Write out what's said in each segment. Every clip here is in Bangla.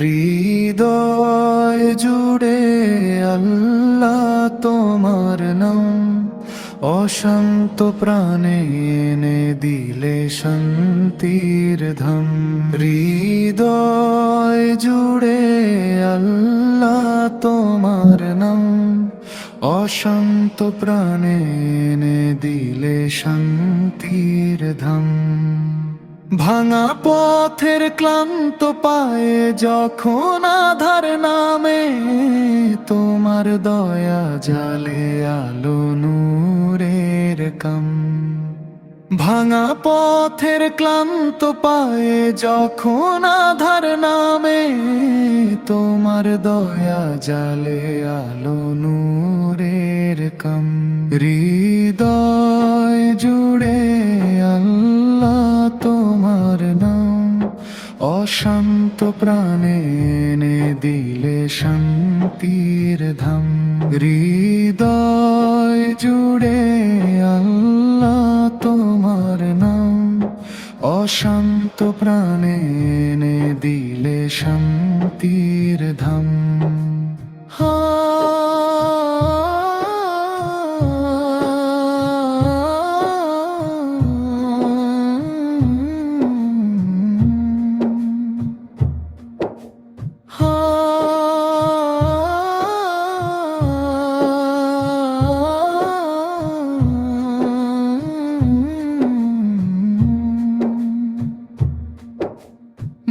হৃদয় জুড়ে আল্লাহ তোমার নাম, অশান্ত প্রাণে এনে দিলে শান্তির ধাম। হৃদয় জুড়ে আল্লাহ তোমার নাম, অশান্ত প্রাণে এনে দিলে শান্তির ধাম। ভাঙা পথের ক্লান্ত পায়ে যখন আধার নামে, তোমার দয়া জালে আলো নূরের কাম। ভাঙা পথের ক্লান্ত পায়ে যখন আধার নামে, তোমার দয়া জালে আলো নূরের কাম। হৃদয় জুড়ে আল্লাহ তোমার নাম, অশান্ত প্রাণে এনে দিলে শান্তির ধাম। হৃদয় জুড়ে আল্লাহ তোমার নাম, অশান্ত প্রাণে এনে দিলে শান্তির ধাম।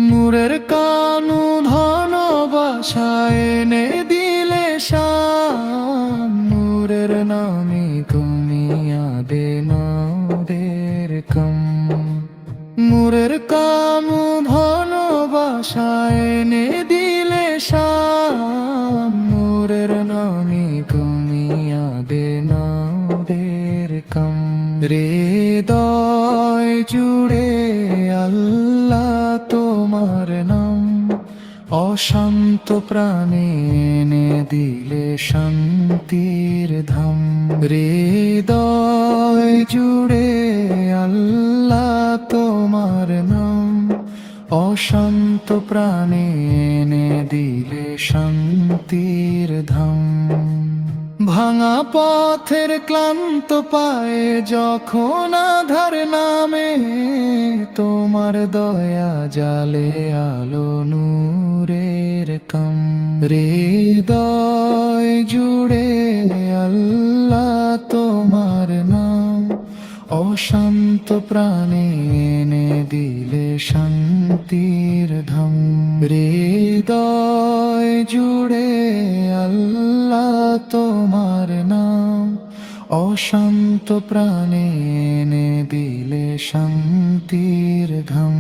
নূরের কানু ধন বাসায় এনে দিলে শাম। নূরের নামে তুমি আদে নূরের কম। নূরের কানু ধন বাসায় এনে দিলে শাম। নূরের নামে তুমি আদে নূরের কম। হৃদয় জুড়ে আল্লাহ তোমার নাম, অশান্ত প্রাণে এনে দিলে শান্তির ধাম। হৃদয় জুড়ে আল্লাহ তোমার নাম, অশান্ত প্রাণে এনে দিলে শান্তির ধাম। ভাঙা পথের ক্লান্ত পায়ে যখন আধার নামে, তোমার দয়া জালে আলো নূরের কাম। হৃদয় জুড়ে আল্লাহ তোমার নাম, অশান্ত প্রাণে এনে দিলে শান্তির ধাম। হৃদয় জুড়ে আল্লাহ তোমার নাম, অশান্ত প্রাণে এনে দিলে শান্তির ধাম।